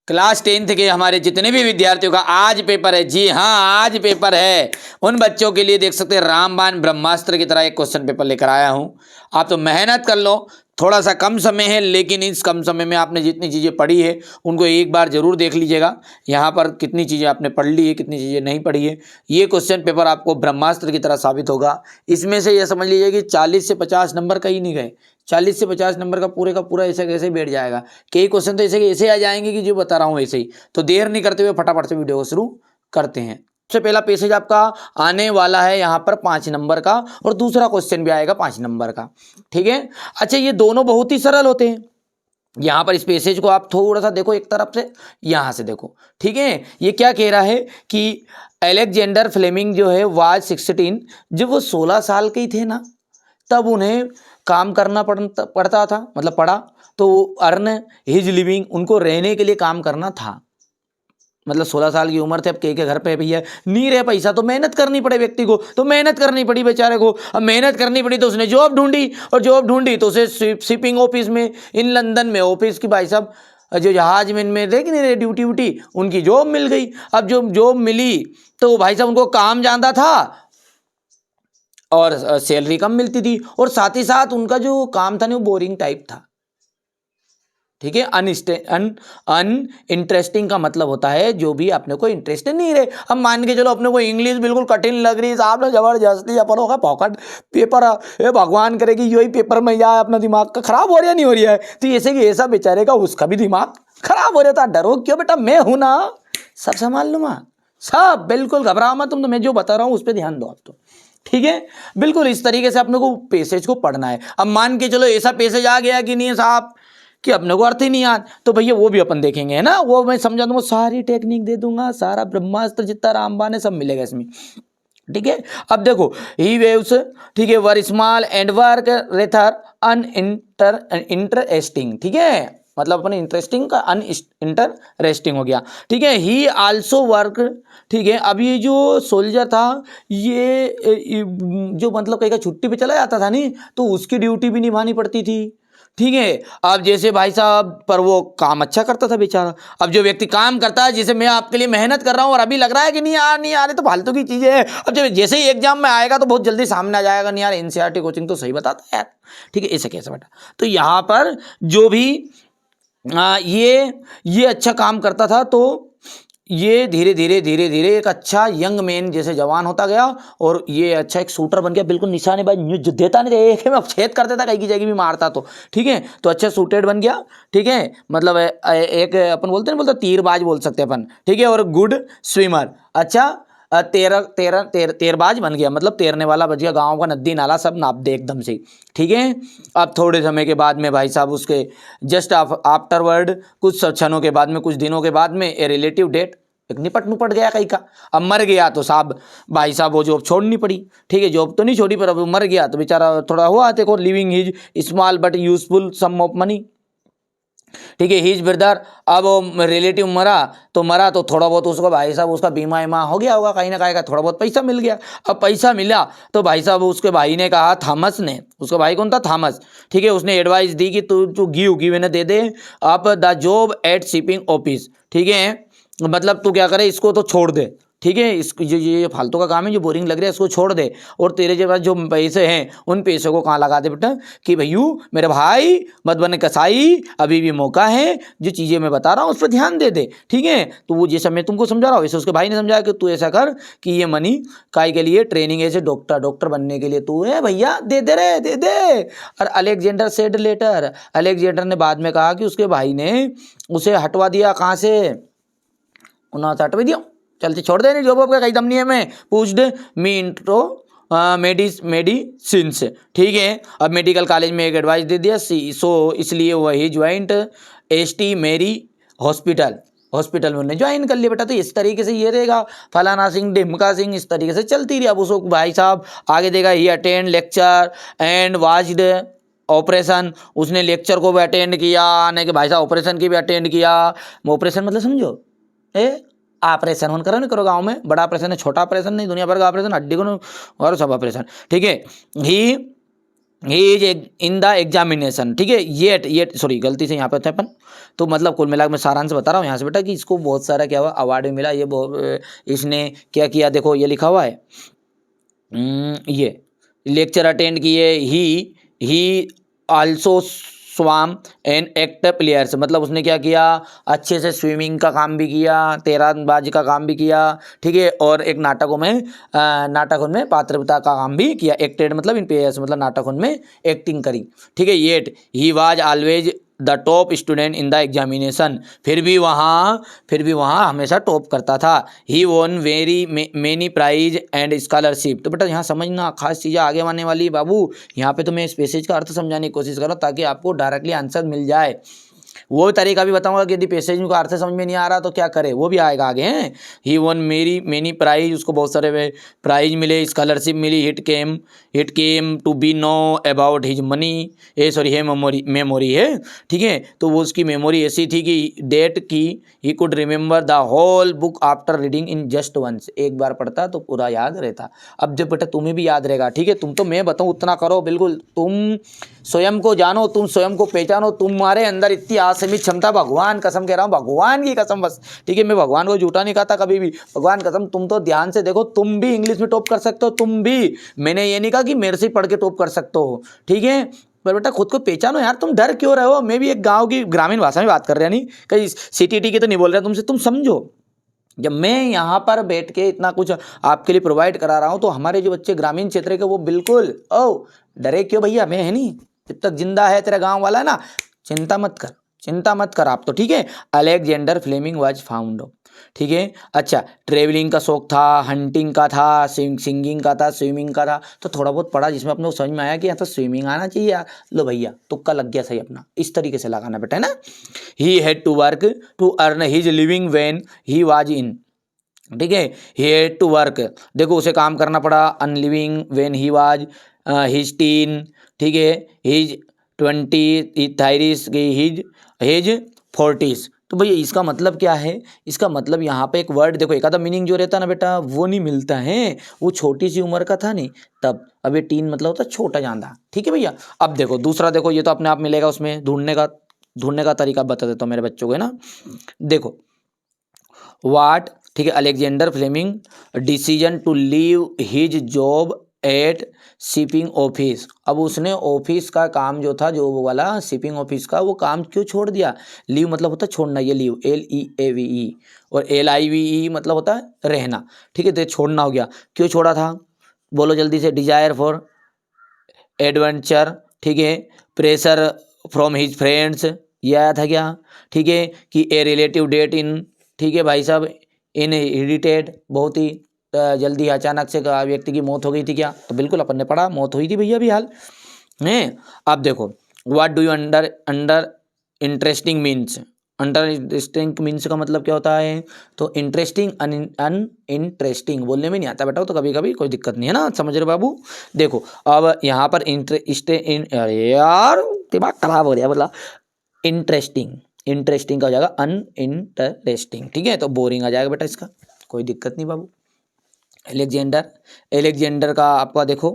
Class 10th के हमारे जितने भी विद्यार्थियों का आज पेपर है, जी हाँ आज पेपर है, उन बच्चों के लिए देख सकते हैं रामबाण ब्रह्मास्त्र की तरह एक क्वेश्चन पेपर लेकर आया हूं। आप तो मेहनत कर लो, थोड़ा सा कम समय है, लेकिन इस कम समय में आपने जितनी चीज़ें पढ़ी है उनको एक बार जरूर देख लीजिएगा। यहाँ पर कितनी चीज़ें आपने पढ़ ली है, कितनी चीज़ें नहीं पढ़ी है, ये क्वेश्चन पेपर आपको ब्रह्मास्त्र की तरह साबित होगा। इसमें से यह समझ लीजिए कि 40 से 50 नंबर कहीं नहीं गए, 40 से 50 नंबर का पूरा ऐसे कैसे बैठ जाएगा। कई क्वेश्चन तो ऐसे ऐसे आ जाएंगे कि जो बता रहा हूँ ऐसे ही। तो देर नहीं करते हुए फटाफट से वीडियो को शुरू करते हैं। सबसे पहला पैसेज आपका आने वाला है यहाँ पर 5 नंबर का, और दूसरा क्वेश्चन भी आएगा 5 नंबर का, ठीक है। अच्छा, ये दोनों बहुत ही सरल होते हैं। यहाँ पर इस पैसेज को आप थोड़ा सा देखो, एक तरफ से यहाँ से देखो, ठीक है। ये क्या कह रहा है कि अलेक्जेंडर फ्लेमिंग जो है वाज 16, जब वो 16 साल के ही थे ना, तब उन्हें काम करना पड़ता था, मतलब पड़ा, तो अर्न हिज लिविंग, उनको रहने के लिए काम करना था। मतलब 16 साल की उम्र थे, अब के घर पे भैया नहीं रहे पैसा, तो मेहनत करनी पड़े व्यक्ति को, तो मेहनत करनी पड़ी बेचारे को। अब मेहनत करनी पड़ी तो उसने जॉब ढूंढी, और जॉब ढूंढी तो उसे शिपिंग ऑफिस में, इन लंदन में ऑफिस की भाई साहब जो जहाज में देख नहीं रहे ड्यूटी व्यूटी, उनकी जॉब मिल गई। अब जो जॉब मिली तो भाई साहब उनको काम जानता था और सैलरी कम मिलती थी, और साथ ही साथ उनका जो काम था ना वो बोरिंग टाइप था, ठीक है। अन इंटरेस्टिंग का मतलब होता है जो भी अपने को इंटरेस्टेड नहीं रहे। अब मान के चलो अपने को इंग्लिश बिल्कुल कठिन लग रही है साहब, जबरदस्ती अपन होगा पॉकेट पेपर, ये भगवान करेगी यही पेपर में जाए, अपना दिमाग का खराब हो रहा है नहीं हो रहा है, तो ऐसे कि ऐसा बेचारे का उसका भी दिमाग खराब हो रहा था। डरो क्यों बेटा, मैं हूं ना, सब संभाल लूंगा, सब बिल्कुल घबराओ मत तुम, तो मैं जो बता रहा हूँ उस पर ध्यान दो आप तो, ठीक है। बिल्कुल इस तरीके से अपने को पैसेज को पढ़ना है। अब मान के चलो ऐसा पैसेज आ गया कि नहीं साहब कि अपने को अर्थ ही नहीं याद, तो भैया वो भी अपन देखेंगे, है ना, वो मैं समझा दूंगा, सारी टेक्निक दे दूंगा, सारा ब्रह्मास्त्र जितना रामबाण है सब मिलेगा इसमें, ठीक है। अब देखो, ही वेव्स, ठीक है, were small and work rather interesting, ठीक है, मतलब अपने इंटरेस्टिंग का इंटरेस्टिंग हो गया, ठीक है। ही आल्सो वर्क, ठीक है। अब ये जो सोल्जर था, ये जो मतलब कहीं का छुट्टी पे चला जाता था नहीं, तो उसकी ड्यूटी भी निभानी पड़ती थी, ठीक है। अब जैसे भाई साहब पर वो काम अच्छा करता था बेचारा। अब जो व्यक्ति काम करता है, जैसे मैं आपके लिए मेहनत कर रहा हूँ और अभी लग रहा है कि नहीं यार नहीं आ रही, तो फालतू की चीजें है। अब जब जैसे ही एग्जाम में आएगा तो बहुत जल्दी सामने आ जाएगा, नहीं यार एनसीईआरटी कोचिंग तो सही बताता है यार, ठीक है, ऐसे कैसे बेटा। तो यहाँ पर जो भी ये अच्छा काम करता था, तो ये धीरे धीरे एक अच्छा यंग मैन जैसे जवान होता गया, और ये अच्छा एक शूटर बन गया, बिल्कुल निशानेबाज, जो देता नहीं था एक में छेद कर देता, कहीं की जगह भी मारता, तो ठीक है, तो अच्छा शूटेड बन गया, ठीक है। मतलब एक अपन बोलते हैं, बोलते तीरबाज बोल सकते हैं अपन, ठीक है, और गुड स्विमर, अच्छा तेरबाज बन गया, मतलब तैरने वाला बच गया, गाँव का नदी नाला सब नाप दे एकदम से, ठीक है। अब थोड़े समय के बाद में भाई साहब उसके जस्ट आफ्टरवर्ड, कुछ क्षणों के बाद में, कुछ दिनों के बाद में, ए रिलेटिव डेट, एक निपट गया कहीं का, अब मर गया तो साहब भाई साहब वो जॉब छोड़नी पड़ी, ठीक है, जॉब तो नहीं छोड़ी पर अब मर गया तो बेचारा थोड़ा हुआ, देखो living his small but useful sum of money, ठीक है, हिज ब्रदर, अब रिलेटिव मरा तो थोड़ा बहुत उसका भाई साहब उसका बीमा वीमा हो गया होगा, कहीं ना कहीं का थोड़ा बहुत पैसा मिल गया। अब पैसा मिला तो भाई साहब उसके भाई ने कहा, थॉमस ने, उसका भाई कौन था, थॉमस, ठीक है, उसने एडवाइस दी कि तू गिव ने दे दे आप the job at shipping office, ठीक है, मतलब तू क्या करे, इसको तो छोड़ दे, ठीक है, इसको ये फालतू का काम है, जो बोरिंग लग रहा है इसको छोड़ दे, और तेरे के पास जो पैसे हैं उन पैसों को कहाँ लगा दे बेटा, कि भैयू मेरे भाई मत बने कसाई, अभी भी मौका है, जो चीज़ें मैं बता रहा हूँ उस पर ध्यान दे दे, ठीक है। तो वो जैसा मैं तुमको समझा रहा हूँ वैसे उसके भाई ने समझाया कि तू ऐसा कर कि ये मनी काय के लिए, ट्रेनिंग ऐसे डॉक्टर बनने के लिए तू है भैया, दे दे रे दे दे। और अलेक्जेंडर सेड लेटर, अलेक्जेंडर ने बाद में कहा कि उसके भाई ने उसे हटवा दिया, कहाँ से, उन्होंने हटवा दिया, चलते छोड़ दे, नहीं जॉब का कहीं दम नहीं है, मैं पूछड मी इंट्रो मेडिसिन से, ठीक है। अब मेडिकल कॉलेज में एक एडवाइस दे दिया, सो इसलिए वही ज्वाइंट एसटी मेरी हॉस्पिटल में उन्हें ज्वाइन कर लिया बेटा। तो इस तरीके से ये रहेगा, फलाना सिंह ढिमका सिंह, इस तरीके से चलती रही। अब उसको भाई साहब आगे देगा, he attend lecture and watched operation, उसने लेक्चर को भी अटेंड किया, नहीं कि भाई साहब ऑपरेशन की भी अटेंड किया। ऑपरेशन मतलब समझो, ऑपरेशन वन करो नहीं करो, गांव में बड़ा ऑपरेशन है, छोटा ऑपरेशन नहीं, दुनिया भर का ऑपरेशन, हड्डी को और सब ऑपरेशन, ठीक है। He he is in the examination, ठीक है। ये सॉरी गलती से यहाँ पे थे अपन, तो मतलब कुल मिला के मैं सारांश बता रहा हूँ यहाँ से बेटा कि इसको बहुत सारा क्या हुआ अवार्ड भी मिला, ये इसने क्या किया देखो ये लिखा हुआ है, ये लेक्चर अटेंड किए, he also swam and act players, मतलब उसने क्या किया अच्छे से स्विमिंग का काम भी किया, तीरंदाजी का काम भी किया, ठीक है, और एक नाटकों में पात्रता का काम भी किया। एक्टेड मतलब इन प्लेयर्स मतलब नाटकों में एक्टिंग करी, ठीक है। Yet he was always the top student in the examination, फिर भी वहाँ हमेशा टॉप करता था। He won very many prizes and scholarship. तो बेटा यहाँ समझना खास चीज़ें आगे आने वाली बाबू, यहाँ पे तो मैं इस पैसेज का अर्थ समझाने की कोशिश कर रहा हूँ ताकि आपको डायरेक्टली आंसर मिल जाए। वो तरीका भी बताऊंगा कि यदि पैसेज का अर्थ समझ में नहीं आ रहा तो क्या करे, वो भी आएगा आगे हैं। ही वन मेनी प्राइज, उसको बहुत सारे प्राइज मिले, स्कॉलरशिप मिली। It came to be know about his money, है मेमोरी है, ठीक है। तो वो उसकी मेमोरी ऐसी थी कि डेट की he could remember the whole book after reading in just once, एक बार पढ़ता तो पूरा याद रहता। अब जब बेटा तुम्हें भी याद रहेगा, ठीक है, तुम तो मैं बताऊँ उतना करो, बिल्कुल तुम स्वयं को जानो, तुम स्वयं को पहचानो, तुम्हारे अंदर इतनी असीमित क्षमता, भगवान कसम कह रहा हूँ, भगवान की कसम बस, ठीक है, मैं भगवान को झूठा नहीं कहता कभी भी, भगवान कसम, तुम तो ध्यान से देखो, तुम भी इंग्लिश में टॉप कर सकते हो, तुम भी, मैंने ये नहीं कहा कि मेरे से पढ़ के टॉप कर सकते हो, ठीक है, पर बेटा खुद को पहचानो यार, तुम डर क्यों रहे हो। मैं भी एक गाँव की ग्रामीण भाषा में बात कर रहा, नहीं कहीं सिटी की तो नहीं बोल रहा तुमसे, तुम समझो। जब मैं यहाँ पर बैठ के इतना कुछ आपके लिए प्रोवाइड करा रहा हूँ तो हमारे जो बच्चे ग्रामीण क्षेत्र के वो बिल्कुल डरे क्यों भैया, मैं है नहीं, जब तक जिंदा है तेरा गांव वाला ना, चिंता मत कर आप तो, ठीक है। अलेक्जेंडर फ्लेमिंग वाज फाउंड, ठीक है। अच्छा, ट्रेवलिंग का शौक था, हंटिंग का था, सिंगिंग का था, स्विमिंग का था, तो थोड़ा बहुत पढ़ा जिसमें अपने को समझ में आया कि यहाँ तो स्विमिंग आना चाहिए यार, लो भैया तुक्का लग गया सही अपना, इस तरीके से लगाना बेटा है ना। He had to work to earn his living when he was in, ठीक है, ही हैड टू वर्क, देखो उसे काम करना पड़ा, earn living when he was his teen, ठीक है, हिज 20 थायरिस हिज 40s। तो भैया इसका मतलब क्या है, इसका मतलब यहाँ पे एक वर्ड देखो, एक आधा मीनिंग जो रहता है ना बेटा वो नहीं मिलता है, वो छोटी सी उम्र का था नहीं तब, अब ये टीन मतलब होता है छोटा जांदा, ठीक है भैया। अब देखो दूसरा, देखो ये तो अपने आप मिलेगा, उसमें ढूंढने का तरीका बता देता हूँ मेरे बच्चों को, है ना। देखो वाट, ठीक है, Alexander Fleming decision to leave his job at shipping office, अब उसने ऑफिस का काम जो था, जो वो वाला शिपिंग ऑफिस का, वो काम क्यों छोड़ दिया। लीव मतलब होता है छोड़ना, ये लीव LEAVE, और LIVE मतलब होता है रहना, ठीक है, तो छोड़ना हो गया, क्यों छोड़ा था बोलो जल्दी से। डिजायर फॉर एडवेंचर, ठीक है, प्रेशर फ्रॉम हिज फ्रेंड्स, ये आया था क्या, ठीक है, कि ए रिलेटिव डेट इन, ठीक है भाई साहब, इनहेरिटेड, बहुत ही जल्दी अचानक से व्यक्ति की मौत हो गई थी क्या, तो बिल्कुल अपन ने पढ़ा मौत हुई थी भैया भी हाल है। अब देखो what do you under interesting means, under interesting means का मतलब क्या होता है, तो इंटरेस्टिंग अनइंटरेस्टिंग बोलने में नहीं आता बेटा, तो कभी कभी कोई दिक्कत नहीं है ना, समझ रहे बाबू। देखो अब यहाँ पर अरे यार दिमाग खराब हो रहा है, बोला इंटरेस्टिंग का हो जाएगा अनइंटरेस्टिंग, ठीक है, तो बोरिंग आ जाएगा बेटा इसका, कोई दिक्कत नहीं बाबू। एलेक्जेंडर का आपका देखो,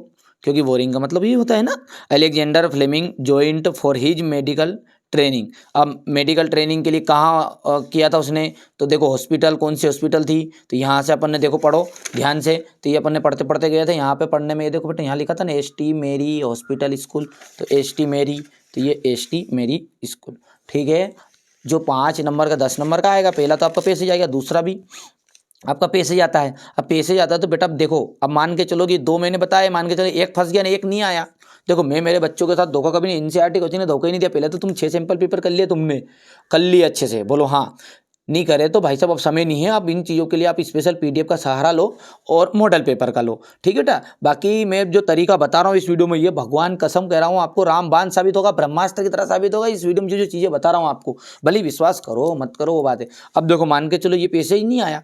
क्योंकि बोरिंग का मतलब ये होता है ना। Alexander Fleming joint for his medical training, अब मेडिकल ट्रेनिंग के लिए कहाँ किया था उसने, तो देखो हॉस्पिटल, कौन सी हॉस्पिटल थी, तो यहाँ से अपन ने देखो पढ़ो ध्यान से, तो ये अपन ने पढ़ते पढ़ते गए थे, यहाँ पे पढ़ने में ये देखो बेटा यहाँ लिखा था ना ST मेरी हॉस्पिटल स्कूल, तो ST मेरी, तो ये ST मेरी स्कूल, ठीक है। जो 5 नंबर का 10 नंबर का आएगा, पहला तो आपका पैसे जाएगा, दूसरा भी आपका पैसे जाता है। अब पैसे जाता है तो बेटा अब देखो, अब मान के चलो कि 2 मैंने बताए, मान के चलो एक फंस गया ना, एक नहीं आया, देखो मैं मेरे बच्चों के साथ धोखा कभी नहीं, NCERT कोचिंग ने धोखा ही नहीं दिया। पहले तो तुम 6 सैंपल पेपर कर लिए, तुमने कर लिए अच्छे से, बोलो हाँ, नहीं करे तो भाई साहब अब समय नहीं है, आप इन चीज़ों के लिए आप स्पेशल PDF का सहारा लो और मॉडल पेपर का लो, ठीक है बेटा। बाकी मैं जो तरीका बता रहा हूँ इस वीडियो में, ये भगवान कसम कह रहा हूँ आपको, रामबाण साबित होगा, ब्रह्मास्त्र की तरह साबित होगा इस वीडियो में जो चीज़ें बता रहा हूँ आपको, भले विश्वास करो मत करो वो बात है। अब देखो मान के चलो ये पैसे ही नहीं आया,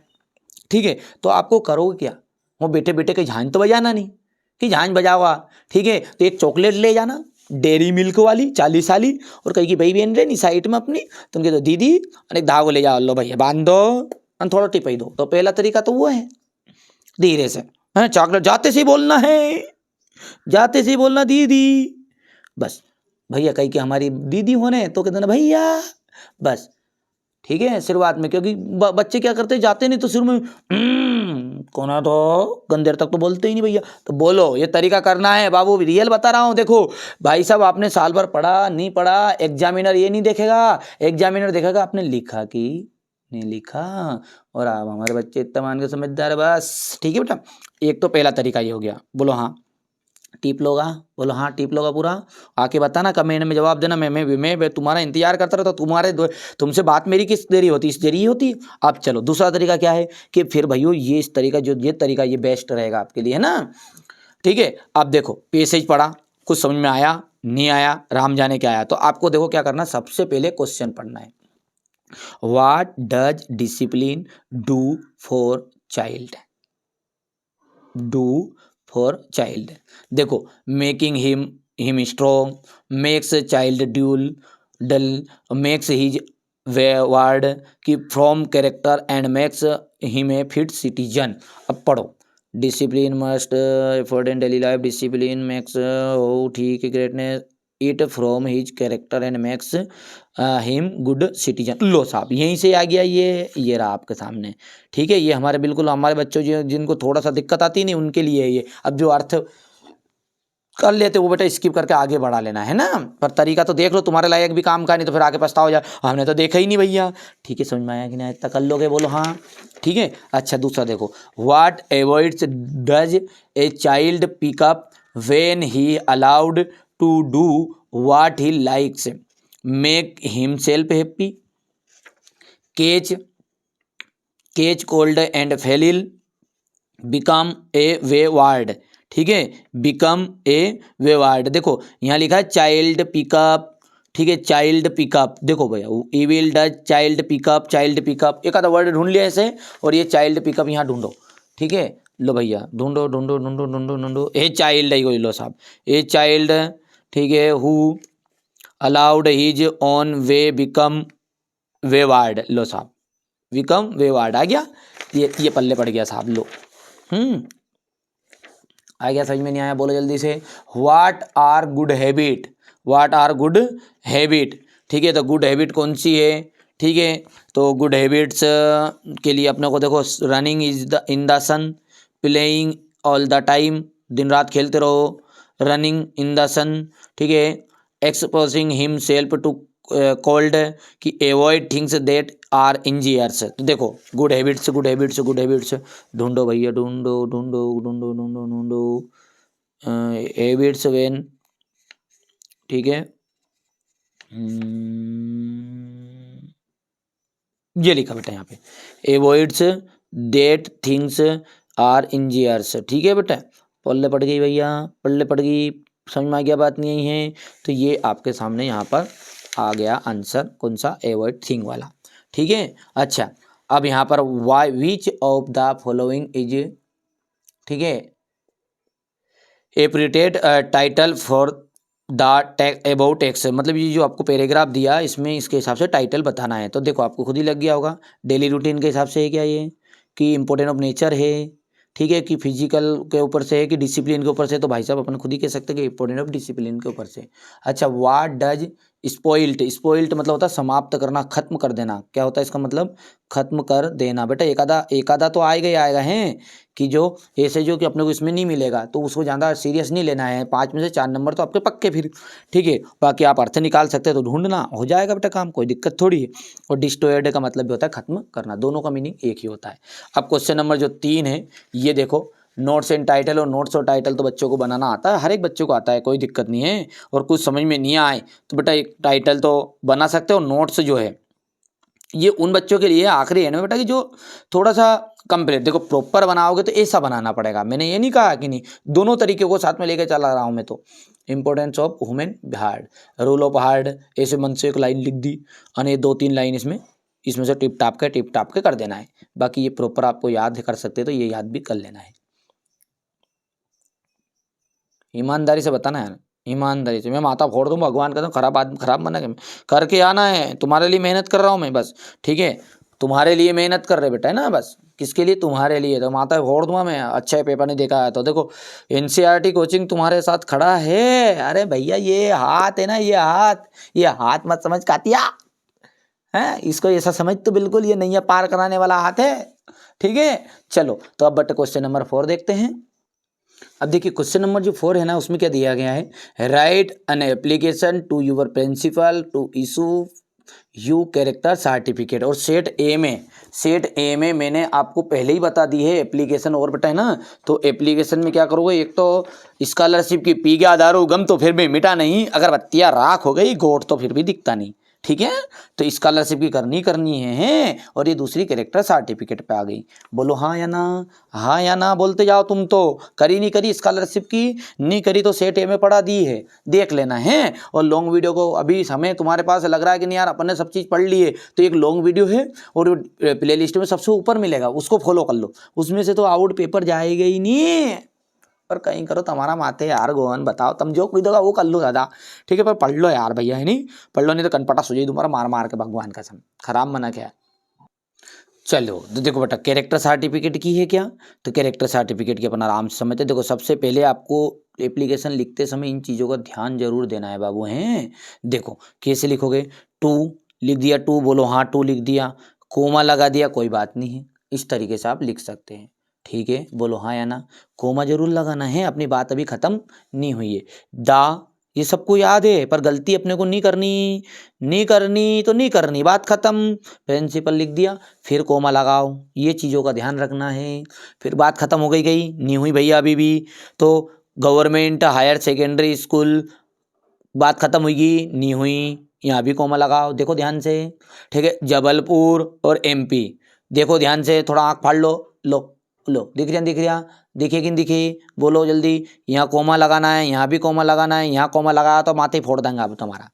ठीक है, तो आपको करोगे क्या, वो बेटे बेटे कहीं झांझ तो बजाना नहीं कि झांझ बजाओगा, ठीक है, तो एक चॉकलेट ले जाना डेयरी मिल्क वाली 40 वाली, और कहीं की भाई बहन रहे नहीं साइड में अपनी, तुम कह दो दीदी और एक धागो ले जाओ, लो भैया बांध दो और थोड़ा टिपाई दो, तो पहला तरीका तो वो है, धीरे से है, चॉकलेट जाते से ही बोलना है, जाते से ही बोलना दीदी, बस भैया कहीं कि हमारी दीदी होने तो कहते ना भैया, बस ठीक है शुरुआत में, क्योंकि बच्चे क्या करते जाते नहीं तो शुरू में कोना तो गंदेर तक तो बोलते ही नहीं भैया, तो बोलो ये तरीका करना है बाबू, रियल बता रहा हूँ। देखो भाई साहब आपने साल भर पढ़ा नहीं पढ़ा, एग्जामिनर ये नहीं देखेगा, एग्जामिनर देखेगा आपने लिखा कि नहीं लिखा, और आप हमारे बच्चे इतना मान के समझदार है बस। ठीक है बेटा, एक तो पहला तरीका ये हो गया। बोलो हाँ टिप लोगा, बोलो हाँ टिप लोगा पूरा, आके बताना कमेंट में जवाब देना। मैं तुम्हारा इंतजार करता रहता, तुमसे बात मेरी किस देरी होती, इस देरी होती। अब चलो दूसरा तरीका क्या है कि फिर भाइयों ये इस तरीका ये तरीका ये बेस्ट रहेगा आपके लिए, है ना। ठीक है, अब देखो पैसेज पढ़ा, कुछ समझ में आया नहीं आया, राम जाने क्या आया, तो आपको देखो क्या करना, सबसे पहले क्वेश्चन पढ़ना है। What does discipline do for child, do for child. देखो making him strong, makes child dull, makes his ward key from character and makes him a fit citizen. अब पढ़ो, discipline must effort in daily life, discipline makes हो ठीक greatness it from his character and makes him good citizen. लो साहब यहीं से आ गया ये रहा आपके सामने। ठीक है, ये हमारे बिल्कुल हमारे बच्चों जिनको थोड़ा सा दिक्कत आती नहीं उनके लिए ये। अब जो अर्थ कर लेते वो बेटा स्किप करके आगे बढ़ा लेना है ना, पर तरीका तो देख लो, तुम्हारे लायक भी काम का नहीं तो फिर आगे पछताओ जाए हमने तो देखा ही नहीं भैया। ठीक है, समझ में आया कि नहीं, इतना कर लोगे, बोलो हाँ। ठीक है, अच्छा दूसरा देखो, what avoids does a child pick up when he allowed to do what he likes, make himself happy, catch cold and fall ill, become a wayward. ठीक है, बिकम ए वे वार्ड। देखो यहाँ लिखा है चाइल्ड पिकअप, ठीक है child pick up, देखो भैया ई will does child pick up, child pick up एक आधा वर्ड ढूंढ लिया ऐसे, और ये चाइल्ड पिकअप यहाँ ढूंढो। ठीक है, लो भैया ढूंढो ढूंढो ढूंढो ढूंढो ढूंढो, ए चाइल्ड है कोई, लो साहब ए चाइल्ड, ठीक है, who allowed his own way become wayward, लो साहब बिकम वे वार्ड आ गया, ये पल्ले पड़ गया साहब, लो आ गया, समझ में नहीं आया बोलो जल्दी से। What are good habit, what are good habit. ठीक है, तो गुड हैबिट कौन सी है, ठीक है, तो गुड हैबिट्स के लिए अपने को देखो, running is the in the sun, playing all the time, दिन रात खेलते रहो, रनिंग इन द सन, ठीक है, exposing himself to cold, कि avoid things that are injurious. तो देखो good habits good habits good habits ढूंढो भैया, ढूंढो ढूंढो ढूंढो ढूंढो ढूंढो हैबिट्स व्हेन, ठीक है, ये लिखा बेटा यहाँ पे, एवॉइड्स दैट थिंग्स आर इंजीरियर्स। ठीक है बेटा, पल्ले पड़ गई भैया, पल्ले पड़ गई, समझ में आ गया, बात नहीं है। तो ये आपके सामने यहाँ पर आ गया आंसर, कौन सा, एवॉइड थिंग वाला। ठीक है, अच्छा अब यहाँ पर why which of the following is, ठीक है, appropriate title for the about text, मतलब ये जो आपको पैराग्राफ दिया इसमें इसके हिसाब से टाइटल बताना है। तो देखो आपको खुद ही लग गया होगा, डेली रूटीन के हिसाब से है क्या ये, कि इम्पोर्टेंट ऑफ नेचर है, ठीक है, कि फिजिकल के ऊपर से है, कि डिसिप्लिन के ऊपर से, तो भाई साहब अपन खुद ही कह सकते हैं कि इम्पोर्टेंट ऑफ डिसिप्लिन के ऊपर से। अच्छा व्हाट डज स्पॉइल्ट, स्पॉइल्ट मतलब होता है समाप्त करना, खत्म कर देना, क्या होता है इसका मतलब, खत्म कर देना। बेटा एक आधा तो आएगा ही आएगा है, कि जो ऐसे जो कि अपने को इसमें नहीं मिलेगा तो उसको ज़्यादा सीरियस नहीं लेना है, 5 में से 4 नंबर तो आपके पक्के फिर। ठीक है, बाकी आप अर्थ निकाल सकते हैं तो ढूंढना हो जाएगा बेटा काम, कोई दिक्कत थोड़ी है। और डिस्ट्रॉयड का मतलब भी होता है खत्म करना, दोनों का मीनिंग एक ही होता है। अब क्वेश्चन नंबर जो 3 है ये देखो, नोट्स एंड टाइटल, और नोट्स और टाइटल तो बच्चों को बनाना आता है, हर एक बच्चों को आता है, कोई दिक्कत नहीं है। और कुछ समझ में नहीं आए तो बेटा एक टाइटल तो बना सकते हो, नोट्स जो है ये उन बच्चों के लिए आखिरी है ना बेटा, कि जो थोड़ा सा कंप्लीट, देखो प्रॉपर बनाओगे तो ऐसा बनाना पड़ेगा, मैंने ये नहीं कहा कि नहीं, दोनों तरीके को साथ में लेकर चला रहा हूँ मैं। तो importance of human heart, rule of heart, ऐसे मन से एक लाइन लिख दी, और 2-3 लाइन इसमें से टिप टाप के कर देना है। बाकी ये प्रॉपर आपको याद कर सकते हैं तो ये याद भी कर लेना है, ईमानदारी से बताना है, ईमानदारी से। मैं माथा फोड़ दूँ भगवान का, तो खराब आदमी खराब बना के करके आना है, तुम्हारे लिए मेहनत कर रहा हूँ मैं बस। ठीक है, तुम्हारे लिए मेहनत कर रहे बेटा है ना बस। किसके लिए? तुम्हारे लिए। तो माता फोड़ दूंगा मैं, अच्छा पेपर नहीं देखा है तो। देखो एनसीईआरटी कोचिंग तुम्हारे साथ खड़ा है। अरे भैया ये हाथ है ना, ये हाथ मत समझ कातिया है, इसको ऐसा समझ तो बिल्कुल ये नैया पार कराने वाला हाथ है। ठीक है, चलो तो अब बट क्वेश्चन नंबर 4 देखते हैं। अब देखिए क्वेश्चन नंबर जो 4 है ना, उसमें क्या दिया गया है, write an application to your principal to issue you character certificate. और सेट ए में मैंने आपको पहले ही बता दी है एप्लीकेशन और बेटा है ना। तो एप्लीकेशन में क्या करोगे, एक तो स्कॉलरशिप की पी गया दारू गम तो फिर भी मिटा नहीं, अगर बत्तियाँ राख हो गई गोट तो फिर भी दिखता नहीं। ठीक है, तो स्कॉलरशिप की करनी है और ये दूसरी कैरेक्टर सर्टिफिकेट पे आ गई। बोलो हाँ या ना, हाँ या ना बोलते जाओ। तुम तो करी नहीं करी स्कॉलरशिप की, नहीं करी तो सेट ए में पढ़ा दी है, देख लेना है। और लॉन्ग वीडियो को अभी समय तुम्हारे पास लग रहा है कि नहीं यार अपन ने सब चीज़ पढ़ ली है, तो एक लॉन्ग वीडियो है और प्ले लिस्ट में सबसे ऊपर मिलेगा, उसको फॉलो कर लो। उसमें से तो आउट पेपर जाएगा ही नहीं, पर कहीं करो तुम्हारा माथे यार गोवन, बताओ तुम जो कोई दोगा वो कर लो दादा। ठीक है, पर पढ़ लो यार भैया, है नहीं, पढ़ लो नहीं तो कनपटा सो जाए तुम्हारा मार मार के भगवान कसम, खराब मना क्या है। चलो तो देखो बेटा कैरेक्टर सर्टिफिकेट की है क्या, तो कैरेक्टर सर्टिफिकेट की अपन आराम से समझते। देखो सबसे पहले आपको एप्लीकेशन लिखते समय इन चीज़ों का ध्यान जरूर देना है बाबू हैं। देखो कैसे लिखोगे, टू लिख दिया, टू बोलो हाँ टू लिख दिया, कोमा लगा दिया कोई बात नहीं है, इस तरीके से आप लिख सकते हैं। ठीक है, बोलो हाँ या ना, कोमा जरूर लगाना है, अपनी बात अभी खत्म नहीं हुई है। दा ये सबको याद है, पर गलती अपने को नहीं करनी तो नहीं करनी, बात खत्म। प्रिंसिपल लिख दिया, फिर कोमा लगाओ, ये चीज़ों का ध्यान रखना है। फिर बात खत्म हो गई नहीं हुई भैया अभी भी, तो गवर्नमेंट हायर सेकेंडरी स्कूल, बात खत्म हुई नहीं हुई, यहाँ भी कोमा लगाओ, देखो ध्यान से। ठीक है, जबलपुर और एमपी, देखो ध्यान से, थोड़ा आँख फाड़ लो दिख रहा दिखे कि नहीं दिखे, बोलो जल्दी। यहाँ कोमा लगाना है, यहाँ भी कोमा लगाना है, यहाँ कोमा लगाया तो माथे फोड़ देंगे अब तुम्हारा,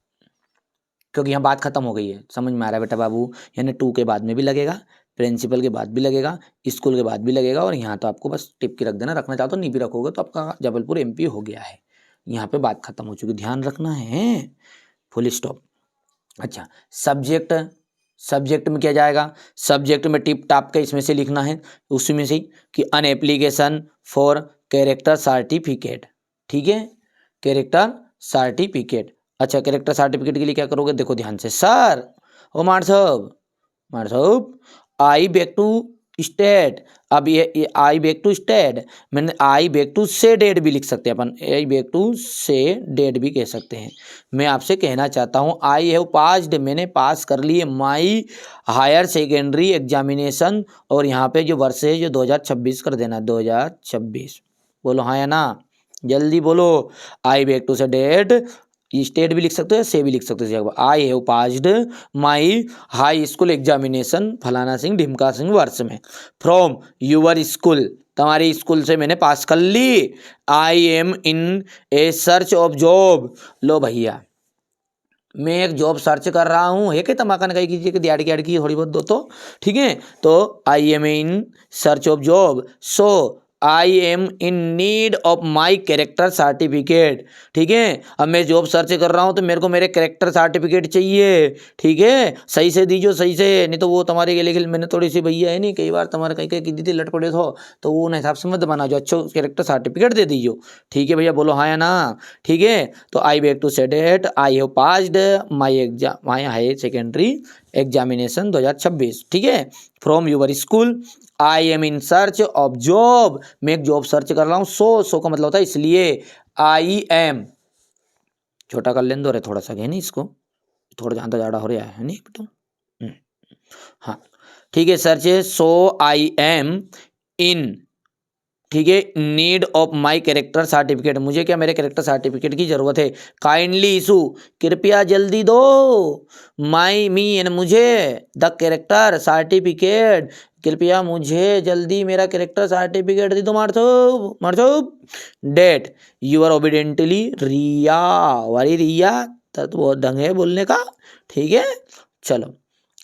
क्योंकि यहाँ बात खत्म हो गई है। समझ में आ रहा है बेटा बाबू, यानी टू के बाद में भी लगेगा, प्रिंसिपल के बाद भी लगेगा, स्कूल के बाद भी लगेगा, और यहाँ तो आपको बस टिप की रख देना, रखना चाहो तो नहीं भी रखोगे तो आपका जबलपुर एमपी हो गया है। यहाँ पे बात खत्म हो चुकी, ध्यान रखना है, फुल स्टॉप। अच्छा सब्जेक्ट में क्या जाएगा, सब्जेक्ट में टिप टाप के इसमें से लिखना है, उसमें से कि अन एप्लीकेशन फॉर कैरेक्टर सर्टिफिकेट। ठीक है, कैरेक्टर सर्टिफिकेट। अच्छा कैरेक्टर सर्टिफिकेट के लिए क्या करोगे, देखो ध्यान से। सर ओ मार साहब आई बैक टू स्टेट, अब ये आई बैक टू स्टेट, मैंने आई बैक टू से डेट भी लिख सकते हैं अपन, आई बैक टू से डेट भी कह सकते हैं। मैं आपसे कहना चाहता हूँ आई हैव पास्ड, मैंने पास कर लिए माई हायर सेकेंडरी एग्जामिनेशन, और यहाँ पे जो वर्ष है जो 2026 कर देना, 2026। बोलो हाँ या ना, जल्दी बोलो। I beg to say that, state भी लिख सकते हो, से भी लिख सकते हो। I have passed my high school examination फलाना सिंह ढिमका सिंह वर्ष में, फ्रॉम यूर स्कूल, तुम्हारी स्कूल से मैंने पास कर ली। I am in a search of job, लो भैया मैं एक जॉब सर्च कर रहा हूँ, है कि तमाका ने कही कीजिए कि दिहाड़ी की थोड़ी बहुत दो तो। ठीक है, तो आई am in search of job, so I am in need of my character certificate. ठीक है, अब मैं जॉब सर्च कर रहा हूँ तो मेरे को मेरे कैरेक्टर सर्टिफिकेट चाहिए। ठीक है, सही से दीजिए, सही से, नहीं तो वो तुम्हारे के लिए मैंने थोड़ी सी भैया है नहीं, कई बार तुम्हारे कहीं कहीं दी थी लट पड़े हो, तो वो उन हिसाब से मत बना जो, अच्छा कैरेक्टर सर्टिफिकेट दे दीजिए। ठीक है भैया, बोलो हाँ या ना। ठीक है, तो I beg to state, I have passed my higher secondary examination 2026। ठीक है, from your school, I am in search of job, मैं एक जॉब सर्च कर रहा हूँ। सो का मतलब होता है इसलिए, आई एम छोटा कर लें दो रे थोड़ा सा, है नहीं, इसको थोड़ा ज़्यादा ज़्यादा हो रहा है नहीं तो। हाँ ठीक है, सर्च है, सो आई एम इन, ठीक है, need of my character certificate, मुझे क्या मेरे कैरेक्टर सर्टिफिकेट की जरूरत है। काइंडली इशू, कृपया जल्दी दो, माई मी यानी मुझे, द कैरेक्टर सर्टिफिकेट, कृपया मुझे जल्दी मेरा कैरेक्टर सर्टिफिकेट दे दो मार्सोब। डेट यू आर ओबिडेंटली रिया, वारी रिया तो बहुत ढंग है बोलने का। ठीक है, चलो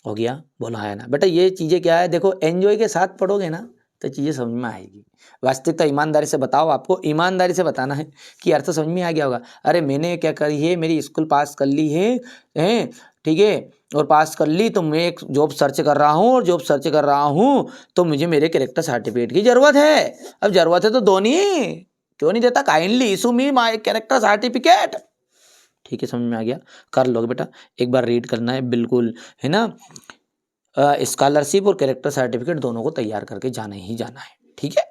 हो गया, बोला है ना बेटा। ये चीज़ें क्या है, देखो एंजॉय के साथ पढ़ोगे ना तो चीज़ें समझ में आएगी। वास्तविकता ईमानदारी से बताओ, आपको ईमानदारी से बताना है कि अर्थ समझ में आ गया होगा। अरे मैंने क्या करी है, मेरी स्कूल पास कर ली है, ठीक है, और पास कर ली तो मैं एक जॉब सर्च कर रहा हूँ, और जॉब सर्च कर रहा हूँ तो मुझे मेरे कैरेक्टर सर्टिफिकेट की ज़रूरत है। अब ज़रूरत है तो दो नहीं, क्यों नहीं देता, kindly issue me my character certificate. ठीक है, समझ में आ गया, कर लोगे बेटा, एक बार रीड करना है बिल्कुल, है ना। स्कॉलरशिप और कैरेक्टर सर्टिफिकेट दोनों को तैयार करके जाना ही जाना है, ठीक है।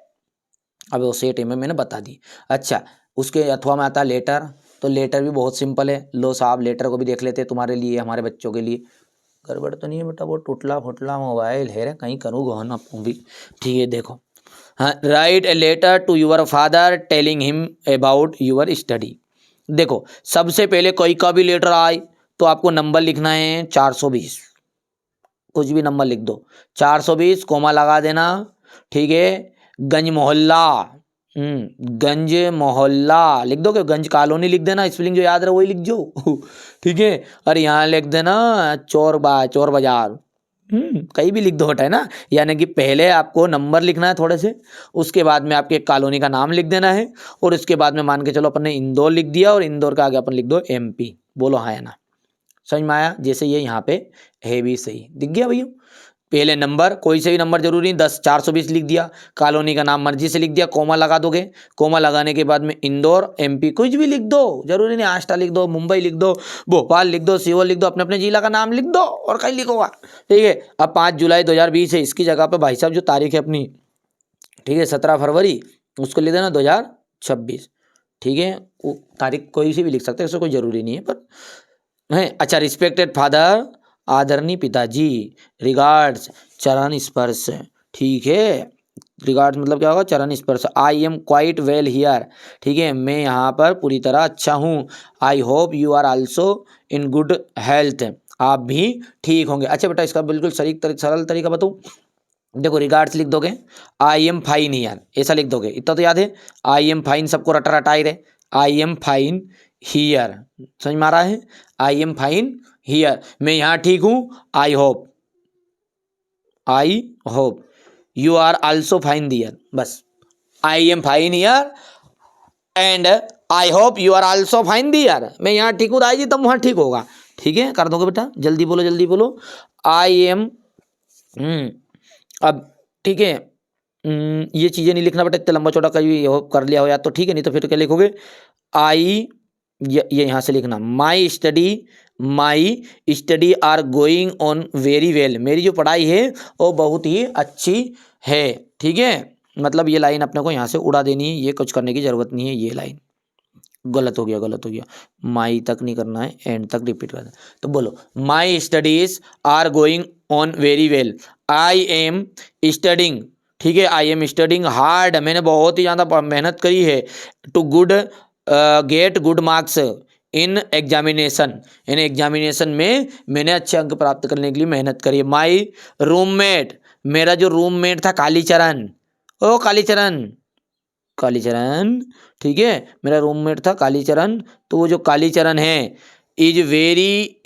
अब वो सेट में मैंने बता दी। अच्छा, उसके अथवा में आता है लेटर, तो लेटर भी बहुत सिंपल है। लो साहब, लेटर को भी देख लेते हैं तुम्हारे लिए, हमारे बच्चों के लिए। गड़बड़ तो नहीं है बेटा, वो टुटला फुटला मोबाइल है रे, कहीं करूँ गहन आपको भी। ठीक है, देखो, हाँ, write a letter to your father telling him about your study. देखो, सबसे पहले कोई का भी लेटर आए तो आपको नंबर लिखना है 420, कुछ भी नंबर लिख दो, 420 कोमा लगा देना, ठीक है। गंज मोहल्ला, गंज मोहल्ला लिख दोगे, गंज कॉलोनी लिख देना, स्पेलिंग जो याद रहे वही लिख जो ठीक है। और यहाँ लिख देना चोर बाजार, कहीं भी लिख दो बेटा, है ना। यानी कि पहले आपको नंबर लिखना है थोड़े से, उसके बाद में आपके कॉलोनी का नाम लिख देना है, और उसके बाद में मान के चलो अपन ने इंदौर लिख दिया, और इंदौर का आगे अपन लिख दो MP। बोलो हाँ या ना, समझ में आया। जैसे ये यहाँ पे है भी सही दिख गया भैया। पहले नंबर, कोई से भी नंबर जरूरी नहीं, 10 420 लिख दिया, कॉलोनी का नाम मर्जी से लिख दिया, कोमा लगा दोगे, कोमा लगाने के बाद में इंदौर MP कुछ भी लिख दो, जरूरी नहीं आष्टा लिख दो, मुंबई लिख दो, भोपाल लिख दो, सीहोर लिख दो, अपने अपने जिला का नाम लिख दो, और कहीं लिखोगा, ठीक है। अब 5 जुलाई 2020 है, इसकी जगह पे भाई साहब जो तारीख है अपनी, ठीक है, 17 फरवरी, उसको लिख देना 2026, ठीक है। वो तारीख कोई सी भी लिख सकते हैं, उससे कोई जरूरी नहीं है, पर है। अच्छा, रिस्पेक्टेड फादर, आदरणीय पिताजी, रिगार्ड्स, चरण स्पर्श, ठीक है। रिगार्ड्स मतलब क्या होगा, चरण स्पर्श। I am quite well here, ठीक है, मैं यहाँ पर पूरी तरह अच्छा हूँ। I hope you are also in good health, आप भी ठीक होंगे। अच्छा बेटा, इसका बिल्कुल सरल तरीका बताऊँ, देखो, रिगार्ड्स लिख दोगे, आई एम फाइन हियर, ऐसा लिख दोगे, इतना तो याद है। आई एम फाइन सबको रटा रटाई रहे, आई एम फाइन हियर, समझ में आ रहा है। आई एम फाइन हियर, मैं यहाँ ठीक हूँ। I hope you are also fine there, बस। I am fine here and I hope you are also fine there, मैं यहाँ ठीक हूँ राय जी, तब वहाँ ठीक होगा, ठीक है। कर दोगे बेटा, जल्दी बोलो जल्दी बोलो। आई एम अब ठीक है, ये चीज़ें नहीं लिखना बेटा, इतना लंबा चौड़ा कभी कर लिया हो या तो ठीक है, नहीं तो फिर क्या लिखोगे। आई, ये यहाँ से लिखना, my study are going on very well, मेरी जो पढ़ाई है वो बहुत ही अच्छी है, ठीक है। मतलब ये लाइन अपने को यहाँ से उड़ा देनी है, ये कुछ करने की ज़रूरत नहीं है, ये लाइन गलत हो गया, माई तक नहीं करना है, एंड तक रिपीट करना है। तो बोलो, my studies are going on very well, I am studying, ठीक है, आई एम स्टडिंग हार्ड, मैंने बहुत ही ज़्यादा मेहनत करी है, to get good marks in examination, in examination में मैंने अच्छे अंक प्राप्त करने के लिए मेहनत करी है। माई रूममेट, मेरा जो रूममेट था कालीचरण, ओ कालीचरण, ठीक है, मेरा रूममेट था कालीचरण, तो वो जो कालीचरण है इज वेरी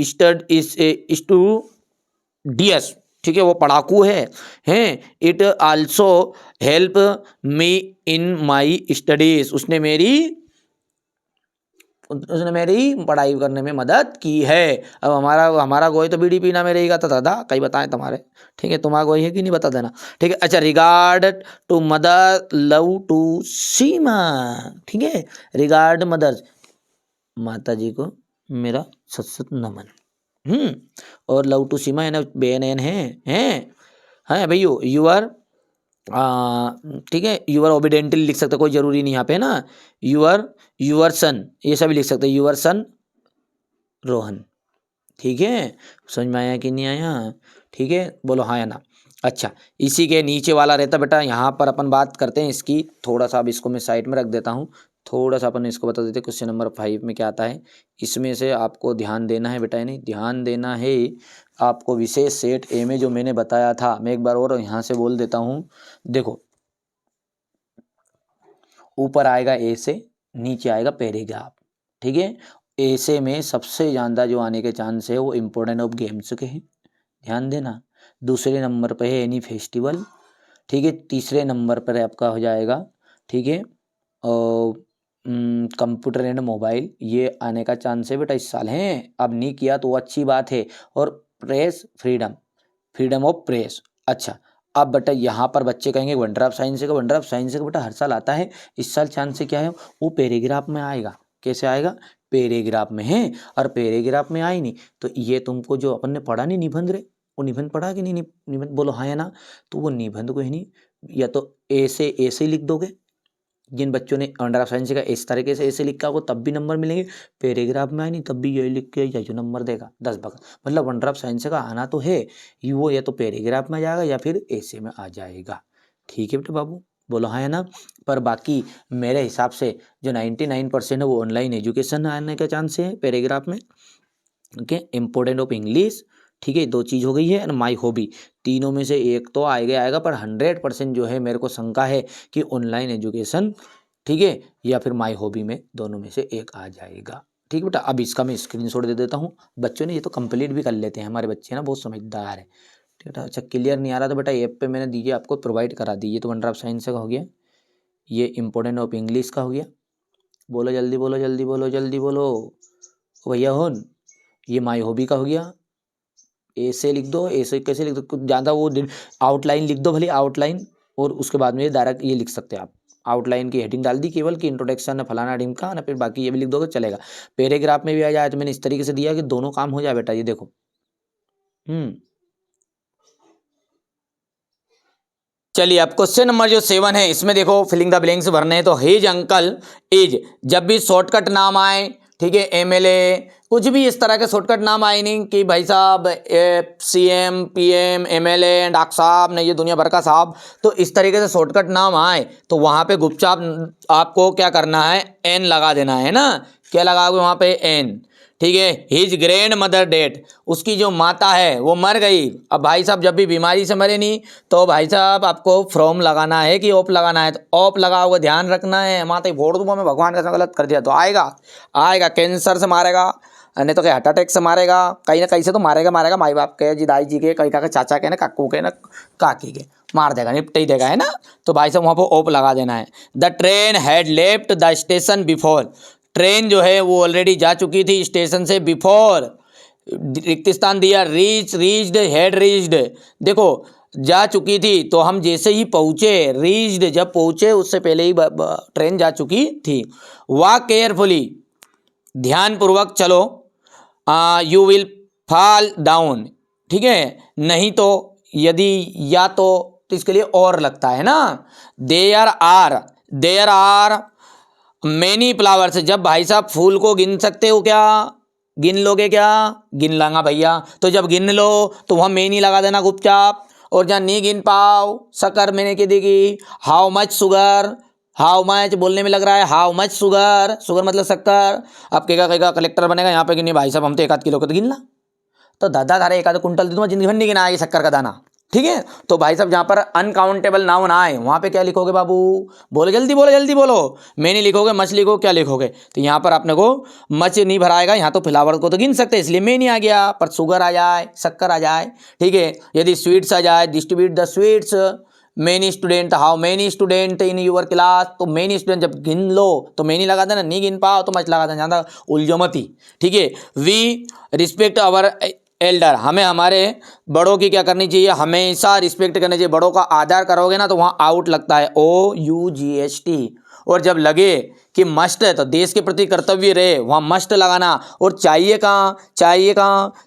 स्टूडियस, ठीक है, वो पढ़ाकू है। It also help me in my studies, उसने मेरी पढ़ाई करने में मदद की है। अब हमारा गोई तो बीड़ी पीना में रहेगा, तो दादा कहीं बताएं तुम्हारे, ठीक है, तुम्हारा गोई है कि नहीं बता देना, ठीक है। अच्छा, regard to mother, love to Seema, ठीक है, रिगार्ड मदर, माता जी को मेरा सत सत नमन, और लव टू सीमा है ना, बेन है भैया, यू आर, ठीक है, यूआर ओबिडेंटली लिख सकते, कोई जरूरी नहीं यहाँ पे ना। यूआर सन, ये सभी लिख सकते, यूआर सन रोहन, ठीक है। समझ में आया कि नहीं आया, ठीक है, बोलो हाँ या ना। अच्छा, इसी के नीचे वाला रहता बेटा, यहाँ पर अपन बात करते हैं इसकी, थोड़ा सा अब इसको मैं साइड में रख देता हूँ, थोड़ा सा अपन इसको बता देते हैं। क्वेश्चन नंबर 5 में क्या आता है, इसमें से आपको ध्यान देना है बेटा, नहीं ध्यान देना है आपको, विशेष सेट ए में जो मैंने बताया था, मैं एक बार और यहाँ से बोल देता हूँ। देखो, ऊपर आएगा ए से, नीचे आएगा पैराग्राफ, ठीक है। ए से में सबसे ज़्यादा जो आने के चांस है वो इम्पोर्टेंट ऑफ गेम्स के हैं, ध्यान देना। दूसरे नंबर पे है एनी फेस्टिवल, ठीक है। तीसरे नंबर पर आपका हो जाएगा, ठीक है, और कंप्यूटर एंड मोबाइल, ये आने का चांस है बेटा इस साल है। अब नहीं किया तो अच्छी बात है, और press, freedom, freedom of press. अच्छा, अब बेटा यहाँ पर बच्चे कहेंगे वंडर ऑफ साइंस का, वंडर ऑफ साइंस का बेटा हर साल आता है, इस साल चांस से क्या है वो पैराग्राफ में आएगा। कैसे आएगा? पैराग्राफ में है, और पैराग्राफ में आई नहीं तो ये तुमको जो अपन ने पढ़ा नहीं निबंध रे, वो निबंध पढ़ा कि नहीं? निबंध बोलो हाँ या ना। तो वो निबंध को ही नहीं, या तो ऐसे ही लिख दोगे, जिन बच्चों ने वंडर ऑफ साइंस का इस तरीके से ऐसे लिखा होगा तब भी नंबर मिलेंगे, पैराग्राफ में आए नहीं तब भी यही लिख के यही नंबर देगा 10 बका। मतलब वंडर ऑफ साइंस का आना तो है, वो या तो पैराग्राफ में आ जाएगा या फिर ऐसे में आ जाएगा। ठीक है बेटा बाबू, बोलो हाँ या ना। पर बाकी मेरे हिसाब से जो 99% है वो ऑनलाइन एजुकेशन आने का चांस है पैराग्राफ में। ओके, इम्पोर्टेंट ऑफ इंग्लिश, ठीक है, 2 चीज़ हो गई है, और माई हॉबी, तीनों में से एक तो आएगा। पर 100% जो है मेरे को शंका है कि ऑनलाइन एजुकेशन, ठीक है, या फिर माई हॉबी में दोनों में से एक आ जाएगा। ठीक है बेटा, अब इसका मैं स्क्रीनशॉट दे देता हूँ। बच्चों ने ये तो कंप्लीट भी कर लेते हैं, हमारे बच्चे ना बहुत समझदार है। ठीक है, अच्छा क्लियर नहीं आ रहा तो बेटा ऐप पे मैंने दीजिए आपको प्रोवाइड करा दीजिए। तो वंडर ऑफ साइंस का हो गया, ये इम्पोर्टेंट ऑफ इंग्लिश का हो गया, बोलो जल्दी बोलो, जल्दी बोलो, जल्दी बोलो भैया होन। ये माई हॉबी का हो गया, ऐसे लिख दो, ऐसे कैसे लिख दो, कुछ ज़्यादा वो आउटलाइन लिख दो भले आउटलाइन, और उसके बाद में ये डायरेक्ट ये लिख सकते हैं आप, आउटलाइन की हेडिंग डाल दी केवल कि इंट्रोडक्शन है फलाना ढिमका ना, फिर बाकी ये भी लिख दोगे चलेगा। पैराग्राफ में भी आ जाए तो मैंने इस तरीके से दिया कि दोनों काम हो जाए बेटा। ये देखो, चलिए अब क्वेश्चन नंबर जो 7 है, इसमें देखो फिलिंग द ब्लैंक्स भरने हैं। तो हिज अंकल इज, जब भी शॉर्टकट नाम आए, ठीक है, एमएलए, कुछ भी इस तरह के शॉर्टकट नाम आए नहीं कि भाई साहब सीएम, पीएम, एमएलए, डॉक्टर साहब, नहीं ये दुनिया भर का साहब, तो इस तरीके से शॉर्टकट नाम आए तो वहाँ पे गुपचाप आपको क्या करना है, एन लगा देना है ना। क्या लगाओगे वहाँ पे? एन। ठीक है, हिज ग्रैंड मदर डेड, उसकी जो माता है वो मर गई। अब भाई साहब जब भी बीमारी से मरे नहीं तो भाई साहब आपको फ्रॉम लगाना है कि ऑफ लगाना है, तो ऑफ लगाओगे, ध्यान रखना है। माता ही फोड़ दूंगा मैं, भगवान का गलत कर दिया तो आएगा कैंसर से मारेगा, नहीं तो क्या हार्ट अटैक से मारेगा, कहीं ना कहीं से तो मारेगा। माई बाप के, जिदाई जी के, कहीं का चाचा के, ना काकू के, ना काकी के, मार देगा, निपट ही देगा, है ना। तो भाई साहब वहाँ पर ऑफ लगा देना है। The train had left the station before, train जो है वो ऑलरेडी जा चुकी थी स्टेशन से बिफोर, रिक्त स्थान दिया, रीच्ड, हैड रीच्ड, देखो जा चुकी थी तो हम जैसे ही पहुँचे, रीच्ड जब पहुँचे उससे पहले ही ट्रेन जा चुकी थी। वॉक केयरफुली, ध्यानपूर्वक चलो, यू विल फॉल डाउन, ठीक है, नहीं तो यदि, या तो इसके लिए और लगता है ना। देयर आर मैनी फ्लावर्स, जब भाई साहब फूल को गिन सकते हो क्या, गिन लोगे क्या? गिन लांगा भैया, तो जब गिन लो तो वहाँ मैनी लगा देना गुपचाप, और जहाँ नहीं गिन पाओ शक्कर मैंने के देगी। How much sugar, how much बोलने में लग रहा है, हाउ मच शुगर, शुगर मतलब शक्कर। अब कहेगा कलेक्टर बनेगा यहाँ पे कि नहीं भाई साहब हम तो 1 आध किलो का तो गिन ला, तो दादा धारा 1 आध कुंटल दे दूँगा, जिंदगी भर नहीं गिना ये शक्कर का दाना। ठीक है, तो भाई साहब जहाँ पर अनकाउंटेबल नाउन आए वहाँ पे क्या लिखोगे बाबू? बोलो जल्दी बोलो, जल्दी बोलो। मैं नहीं लिखोगे, मच लिखो, क्या लिखोगे? तो यहाँ पर आपने को मच नहीं भराएगा, यहाँ तो फ्लावर को तो गिन सकते हैं इसलिए मैं नहीं आ गया, पर शुगर आ जाए, शक्कर आ जाए, ठीक है। यदि स्वीट्स आ जाए, distribute the sweets, many student, how many student in your class, तो मेनी स्टूडेंट जब गिन लो तो मेनी लगा देना, नहीं गिन पाओ तो मच लगा देना, ज़्यादा उलझो मती। ठीक है, वी रिस्पेक्ट आवर एल्डर, हमें हमारे बड़ों की क्या करनी चाहिए, हमेशा रिस्पेक्ट करनी चाहिए। बड़ों का आदर करोगे ना तो वहाँ आउट लगता है, OUGHT, और जब लगे कि मस्ट है तो देश के प्रति कर्तव्य रहे, वहाँ मस्ट लगाना। और चाहिए कहाँ,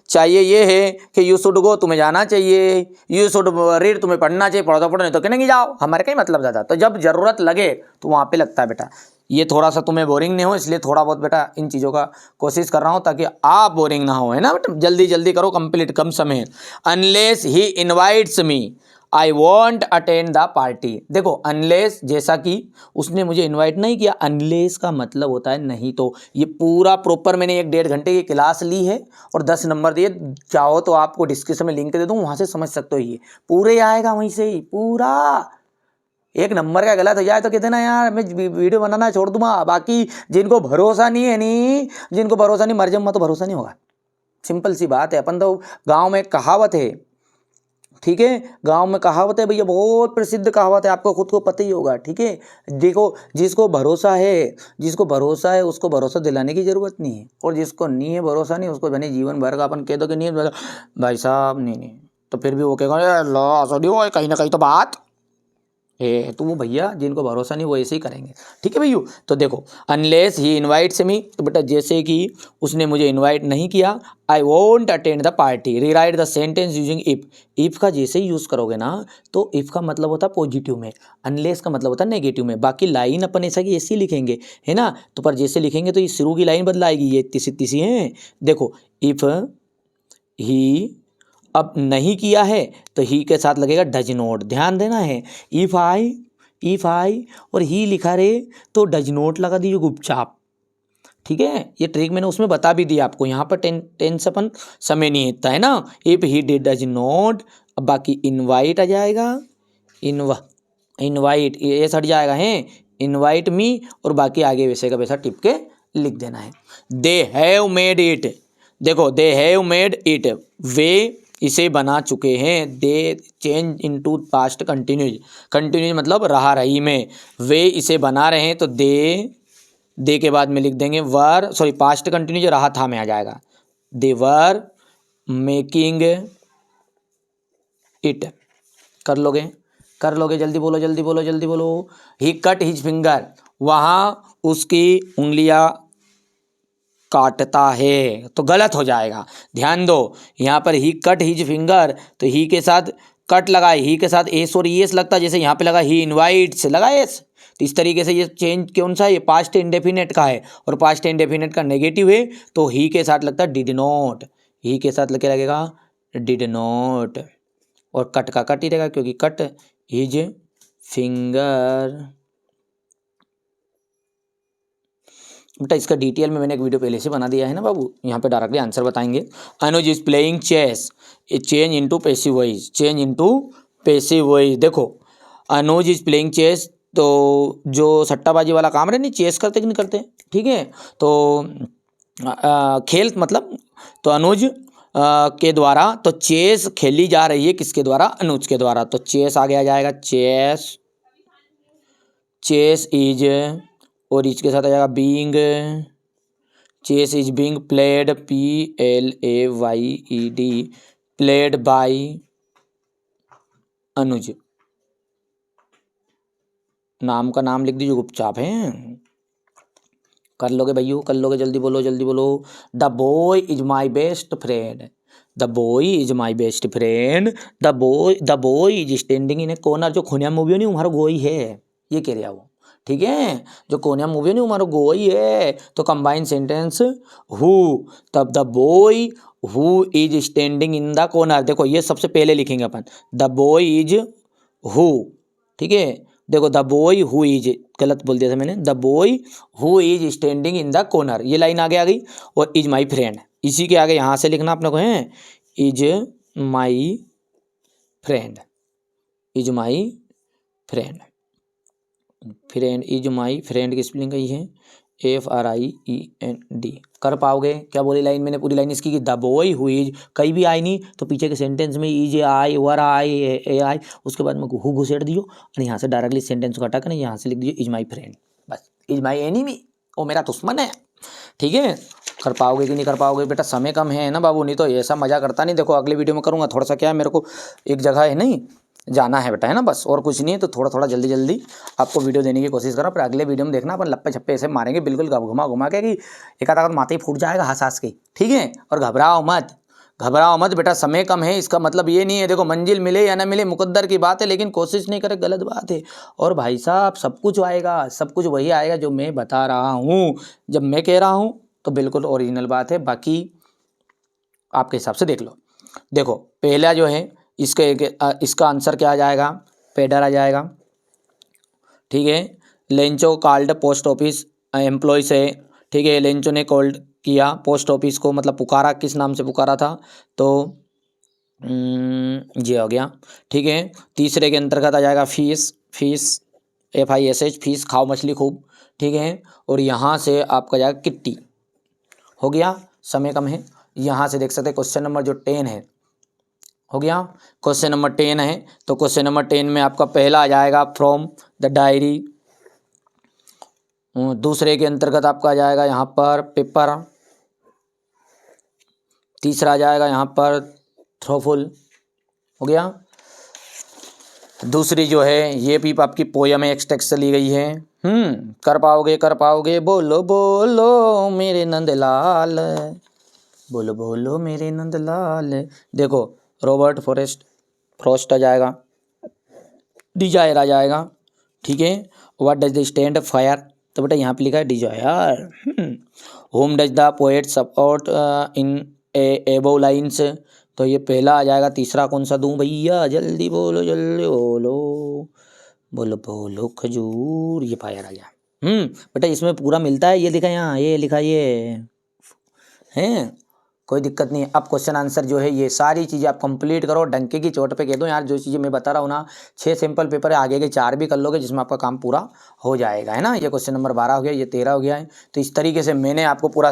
चाहिए ये है कि यू शुड गो, तुम्हें जाना चाहिए, यू शुड रीड, तुम्हें पढ़ना चाहिए, पढ़ो तो पढ़ो, नहीं तो कहने जाओ, हमारे का ही मतलब ज़्यादा। तो जब ज़रूरत लगे तो वहाँ पे लगता है बेटा। ये थोड़ा सा तुम्हें बोरिंग नहीं हो, इसलिए थोड़ा बहुत बेटा इन चीज़ों का कोशिश कर रहा हूँ ताकि आप बोरिंग ना हो, है ना बेटा। जल्दी जल्दी करो, कंप्लीट कम समय। Unless he invites me I want attend the party, देखो अनलेस जैसा कि उसने मुझे इन्वाइट नहीं किया, अनलेस का मतलब होता है नहीं तो। ये पूरा प्रॉपर मैंने 1-1.5 घंटे की क्लास ली है और 10 नंबर दिए, चाहो तो आपको डिस्क्रिप्शन में लिंक दे दूँ, वहाँ से समझ सकते हो। ये पूरे आएगा वहीं से ही पूरा। 1 नंबर का गलत हो जाए तो कहते ना यार मैं वीडियो बनाना छोड़ दूंगा। बाकी जिनको भरोसा नहीं है, नहीं जिनको भरोसा नहीं, मर जाऊंगा तो भरोसा नहीं होगा। सिंपल सी बात है। अपन तो गांव में एक कहावत है, ठीक है, गांव में कहावत है भैया, बहुत प्रसिद्ध कहावत है, आपको खुद को पता ही होगा। ठीक है, देखो जिसको भरोसा है उसको भरोसा दिलाने की जरूरत नहीं है, और जिसको नहीं है भरोसा नहीं उसको बने जीवन भर का अपन कह दो कि नहीं भाई साहब नहीं, तो फिर भी वो कहेगा अल्लाह कहीं ना कहीं तो बात है। तो वो भैया जिनको भरोसा नहीं वो ऐसे ही करेंगे। ठीक है भैया, तो देखो अनलेस ही इनवाइट्स मी, तो बेटा जैसे कि उसने मुझे इनवाइट नहीं किया, I won't attend the party, rewrite the sentence using if. If का जैसे ही यूज़ करोगे ना तो इफ का मतलब होता है पॉजिटिव में, अनलेस का मतलब होता है नेगेटिव में। बाकी लाइन अपन ऐसा कि ऐसी लिखेंगे है ना, तो पर जैसे लिखेंगे तो ये शुरू की लाइन बदलाएगी, ये तीसरी तीसरी है। देखो इफ ही अब नहीं किया है तो ही के साथ लगेगा डज नॉट, ध्यान देना है। इफ आई और ही लिखा रहे तो डज नॉट लगा दीजिए गुपचाप। ठीक है, ये ट्रिक मैंने उसमें बता भी दिया आपको, यहाँ पर टेंस अपन समय नहीं इतना है ना। If he did does not, अब बाकी इनवाइट आ जाएगा, इनवाइट ये हट जाएगा है, इनवाइट मी, और बाकी आगे वैसे का वैसा टिप के लिख देना है। दे हैव मेड इट, देखो दे हैव मेड इट, वे इसे बना चुके हैं। दे चेंज इनटू पास्ट कंटिन्यूज मतलब रहा रही में, वे इसे बना रहे हैं, तो दे के बाद में लिख देंगे वर, सॉरी पास्ट कंटिन्यूज रहा था में आ जाएगा, दे वर मेकिंग इट। कर लोगे जल्दी बोलो। ही कट हिज फिंगर, वहाँ उसकी उंगलियां काटता है, तो गलत हो जाएगा। ध्यान दो यहाँ पर ही कट हिज फिंगर, तो ही के साथ कट लगाए, ही के साथ एस और ईएस लगता है, जैसे यहाँ पे लगा ही इनवाइट्स लगा एस, तो इस तरीके से ये चेंज कौन सा, ये पास्ट इंडेफिनेट का है, और पास्ट इंडेफिनेट का नेगेटिव है, तो ही के साथ लगता है डिड नॉट, ही के साथ लगे लगेगा डिड नॉट, और कट का कट ही रहेगा क्योंकि कट हिज फिंगर। बेटा इसका डिटेल में मैंने एक वीडियो पहले से बना दिया है ना बाबू, यहाँ पे डायरेक्टली आंसर बताएंगे। Anuj is playing chess, change into passive voice, देखो अनुज इज प्लेइंग चेस, तो जो सट्टाबाजी वाला काम है नहीं, चेस करते कि नहीं करते, ठीक है, तो खेल मतलब, तो अनुज के द्वारा, तो चेस खेली जा रही है किसके द्वारा, अनुज के द्वारा, तो चेस आगे आ जाएगा, चेस इज, और इसके साथ आ जाएगा being, chess is being played, PLAYED, played by Anuj, नाम का नाम लिख दीजिए गुपचाप है। कर लोगे भैया, कर लोगे, जल्दी बोलो। The boy is my best friend, the boy is my best friend, the boy is standing in A corner, जो खोनिया मूवी नहीं हमारा गोई है, ये कह रहा वो, ठीक है, जो कोनिया मूवी नहीं हमारा गोई है, तो कंबाइन सेंटेंस हु, तब the boy who is standing in the corner, देखो ये सबसे पहले लिखेंगे अपन, द बॉय इज हु, ठीक है, देखो द बॉय हु इज, गलत बोल दिया था मैंने, the boy who is standing in the corner, ये लाइन आगे आ गई, और इज माई फ्रेंड, इसी के आगे यहाँ से लिखना अपने को है, is my friend, is my friend, friend is my friend की स्पेलिंग कही है FRIEND। कर पाओगे, क्या बोली लाइन मैंने, पूरी लाइन इसकी, द बॉय हु इज, कहीं भी आई नहीं तो पीछे के सेंटेंस में इज आई, वर आई, ए आई, उसके बाद में हु घुसेड़ दियो, और यहाँ से डायरेक्टली सेंटेंस को हटा कर यहाँ से लिख दियो इज माई फ्रेंड, बस, इज माई एनिमी, वो मेरा दुश्मन है। ठीक है, कर पाओगे कि नहीं कर पाओगे बेटा, समय कम है ना बाबू, नहीं तो ऐसा मजा करता नहीं। देखो अगले वीडियो में करूँगा, थोड़ा सा क्या है, मेरे को एक जगह है नहीं जाना है बेटा, है ना, बस और कुछ नहीं है, तो थोड़ा थोड़ा जल्दी आपको वीडियो देने की कोशिश करो। पर अगले वीडियो में देखना अपन लप्पे छप्पे ऐसे मारेंगे, बिल्कुल घुमा के कि एक आधा माथे ही फूट जाएगा हंस के, ठीक है। और घबराओ मत बेटा, समय कम है, इसका मतलब ये नहीं है, देखो मंजिल मिले या ना मिले मुकद्दर की बात है, लेकिन कोशिश नहीं करे गलत बात है। और भाई साहब सब कुछ आएगा, सब कुछ वही आएगा जो मैं बता रहा हूँ, जब मैं कह रहा हूँ तो बिल्कुल ओरिजिनल बात है, बाकी आपके हिसाब से देख लो। देखो पहला जो है इसका आंसर क्या आ जाएगा, पेडर आ जाएगा, ठीक है। Lencho called post office employ से, ठीक है, लेंचो ने कॉल्ड किया पोस्ट ऑफिस को, मतलब पुकारा, किस नाम से पुकारा था, तो ये हो गया, ठीक है। तीसरे के अंतर्गत आ जाएगा फीस FISH, फीस, खाओ मछली खूब, ठीक है। और यहाँ से आपका जाएगा किट्टी, हो गया, समय कम है। यहाँ से देख सकते हैं क्वेश्चन नंबर जो 10 है, हो गया। क्वेश्चन नंबर 10 है, तो क्वेश्चन नंबर 10 में आपका पहला आ जाएगा फ्रॉम द डायरी, दूसरे के अंतर्गत आपका आ जाएगा यहाँ पर पेपर, तीसरा आ जाएगा यहाँ पर थ्रोफुल। हो गया। दूसरी जो है ये भी आपकी पोयम है, एक्सटेक्स्ट से ली गई है। कर पाओगे बोलो बोलो मेरे नंदलाल, बोलो बोलो मेरे नंदलाल। देखो रॉबर्ट फ्रॉस्ट आ जाएगा, डिजायर आ जाएगा, ठीक है। What does the stand fire, तो बेटा यहाँ पे लिखा है desire. Home does the poet support in above lines, तो ये पहला आ जाएगा। तीसरा कौन सा दूं भैया, जल्दी बोलो जल्दी बोलो, बोलो बोलो खजूर, ये फायर आ गया। बेटा इसमें पूरा मिलता है, ये लिखा है यहाँ, ये लिखा ये है, कोई दिक्कत नहीं है। अब क्वेश्चन आंसर जो है ये सारी चीज़ें आप कंप्लीट करो, डंके की चोट पे कह दो यार, जो चीज़ें मैं बता रहा हूँ ना, 6 सिंपल पेपर है, आगे के 4 भी कर लोगे जिसमें आपका काम पूरा हो जाएगा, है ना। ये क्वेश्चन नंबर 12 हो गया, ये 13 हो गया है। तो इस तरीके से मैंने आपको पूरा